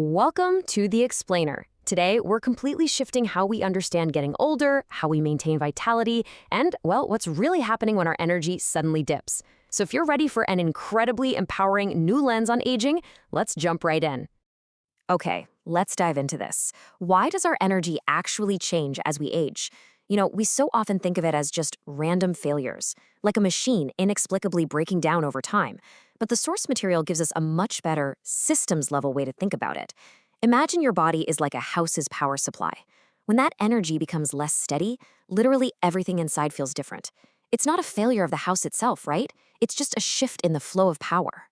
Welcome to The Explainer. Today, we're completely shifting how we understand getting older, how we maintain vitality, and, well, what's really happening when our energy suddenly dips. So if you're ready for an incredibly empowering new lens on aging, let's jump right in. Okay, let's dive into this. Why does our energy actually change as we age? We so often think of it as just random failures, like a machine inexplicably breaking down over time. But the source material gives us a much better, systems-level way to think about it. Imagine your body is like a house's power supply. When that energy becomes less steady, literally everything inside feels different. It's not a failure of the house itself, right? It's just a shift in the flow of power.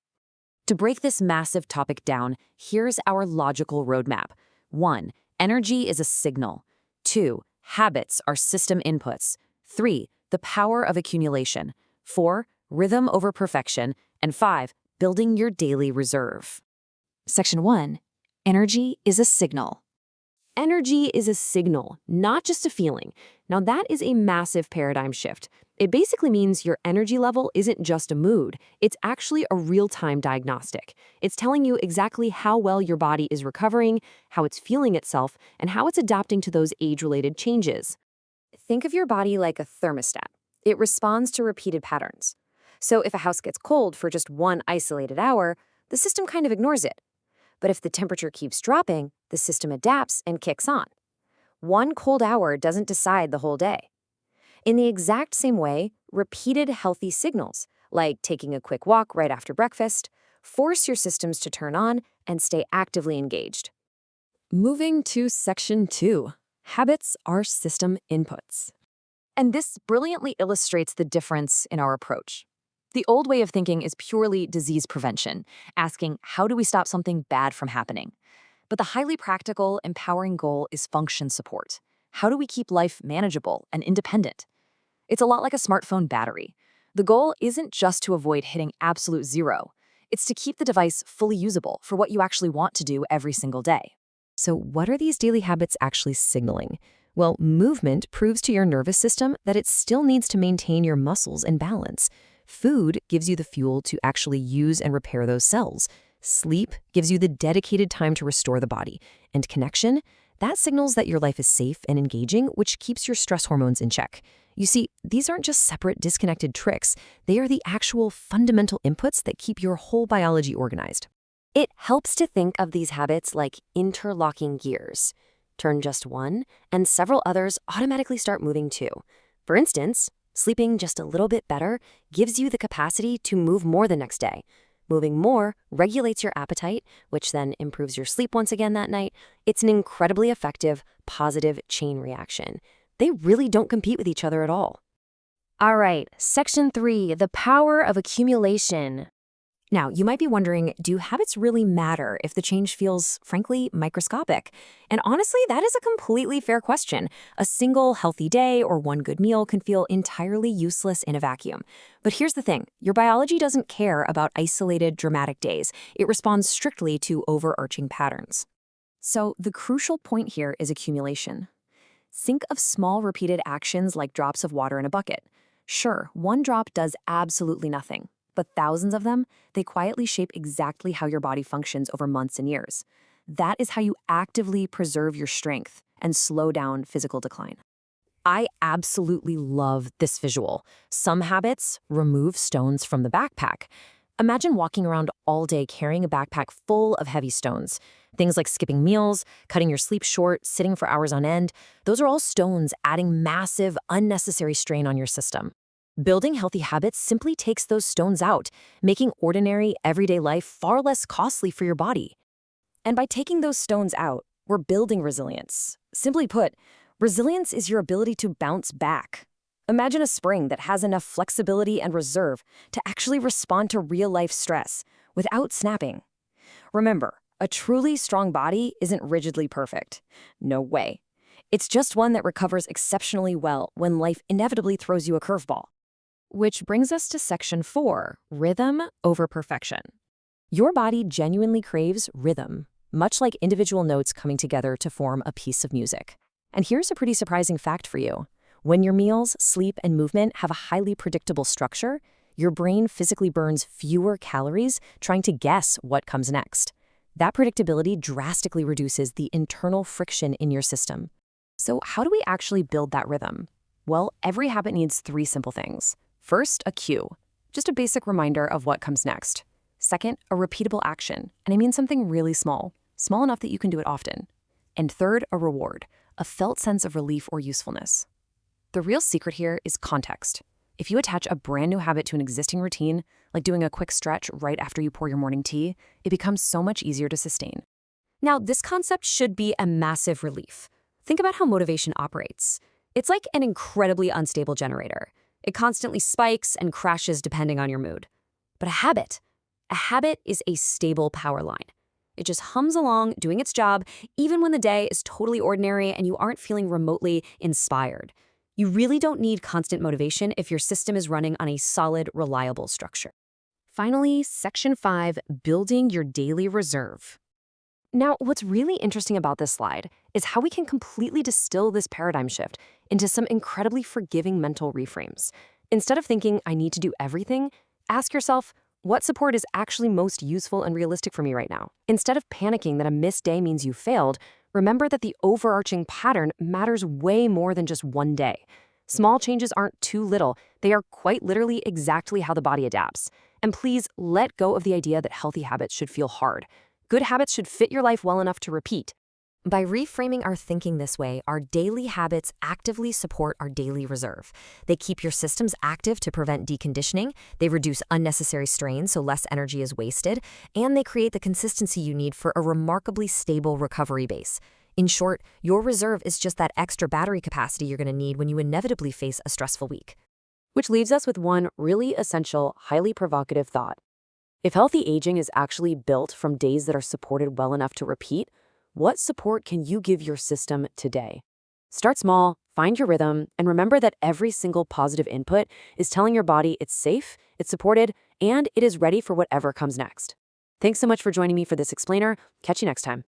To break this massive topic down, here's our logical roadmap. 1. Energy is a signal. 2. Habits are system inputs. 3. The power of accumulation. 4. Rhythm over perfection. And 5. Building your daily reserve. Section 1. Energy is a signal. Energy is a signal, not just a feeling. Now that is a massive paradigm shift. It basically means your energy level isn't just a mood. It's actually a real-time diagnostic. It's telling you exactly how well your body is recovering, how it's feeling itself, and how it's adapting to those age-related changes. Think of your body like a thermostat. It responds to repeated patterns. So if a house gets cold for just one isolated hour, the system kind of ignores it. But if the temperature keeps dropping, the system adapts and kicks on. One cold hour doesn't decide the whole day. In the exact same way, repeated healthy signals, like taking a quick walk right after breakfast, force your systems to turn on and stay actively engaged. Moving to Section 2. Habits are system inputs. And this brilliantly illustrates the difference in our approach. The old way of thinking is purely disease prevention, asking how do we stop something bad from happening? But the highly practical, empowering goal is function support. How do we keep life manageable and independent? It's a lot like a smartphone battery. The goal isn't just to avoid hitting absolute zero. It's to keep the device fully usable for what you actually want to do every single day. So what are these daily habits actually signaling? Well, movement proves to your nervous system that it still needs to maintain your muscles and balance. Food gives you the fuel to actually use and repair those cells. Sleep gives you the dedicated time to restore the body. And connection, that signals that your life is safe and engaging, which keeps your stress hormones in check. You see, these aren't just separate, disconnected tricks. They are the actual fundamental inputs that keep your whole biology organized. It helps to think of these habits like interlocking gears. Turn just one, and several others automatically start moving too. For instance, sleeping just a little bit better gives you the capacity to move more the next day. Moving more regulates your appetite, which then improves your sleep once again that night. It's an incredibly effective, positive chain reaction. They really don't compete with each other at all. All right, Section 3, the power of accumulation. Now, you might be wondering, do habits really matter if the change feels, frankly, microscopic? And honestly, that is a completely fair question. A single healthy day or one good meal can feel entirely useless in a vacuum. But here's the thing, your biology doesn't care about isolated, dramatic days. It responds strictly to overarching patterns. So the crucial point here is accumulation. Think of small repeated actions like drops of water in a bucket. Sure, one drop does absolutely nothing. But thousands of them, they quietly shape exactly how your body functions over months and years. That is how you actively preserve your strength and slow down physical decline. I absolutely love this visual. Some habits remove stones from the backpack. Imagine walking around all day carrying a backpack full of heavy stones. Things like skipping meals, cutting your sleep short, sitting for hours on end. Those are all stones adding massive, unnecessary strain on your system. Building healthy habits simply takes those stones out, making ordinary, everyday life far less costly for your body. And by taking those stones out, we're building resilience. Simply put, resilience is your ability to bounce back. Imagine a spring that has enough flexibility and reserve to actually respond to real-life stress without snapping. Remember, a truly strong body isn't rigidly perfect. No way. It's just one that recovers exceptionally well when life inevitably throws you a curveball. Which brings us to Section 4, rhythm over perfection. Your body genuinely craves rhythm, much like individual notes coming together to form a piece of music. And here's a pretty surprising fact for you. When your meals, sleep, and movement have a highly predictable structure, your brain physically burns fewer calories trying to guess what comes next. That predictability drastically reduces the internal friction in your system. So how do we actually build that rhythm? Well, every habit needs 3 simple things. First, a cue, just a basic reminder of what comes next. Second, a repeatable action, and I mean something really small enough that you can do it often. And third, a reward, a felt sense of relief or usefulness. The real secret here is context. If you attach a brand new habit to an existing routine, like doing a quick stretch right after you pour your morning tea, it becomes so much easier to sustain. Now, this concept should be a massive relief. Think about how motivation operates. It's like an incredibly unstable generator. It constantly spikes and crashes depending on your mood. But a habit is a stable power line. It just hums along, doing its job, even when the day is totally ordinary and you aren't feeling remotely inspired. You really don't need constant motivation if your system is running on a solid, reliable structure. Finally, Section 5, building your daily reserve. Now, what's really interesting about this slide is how we can completely distill this paradigm shift into some incredibly forgiving mental reframes. Instead of thinking, I need to do everything, ask yourself, what support is actually most useful and realistic for me right now? Instead of panicking that a missed day means you failed, remember that the overarching pattern matters way more than just one day. Small changes aren't too little. They are quite literally exactly how the body adapts. And please let go of the idea that healthy habits should feel hard. Good habits should fit your life well enough to repeat. By reframing our thinking this way, our daily habits actively support our daily reserve. They keep your systems active to prevent deconditioning, they reduce unnecessary strain so less energy is wasted, and they create the consistency you need for a remarkably stable recovery base. In short, your reserve is just that extra battery capacity you're going to need when you inevitably face a stressful week. Which leaves us with one really essential, highly provocative thought. If healthy aging is actually built from days that are supported well enough to repeat, what support can you give your system today? Start small, find your rhythm, and remember that every single positive input is telling your body it's safe, it's supported, and it is ready for whatever comes next. Thanks so much for joining me for this explainer. Catch you next time.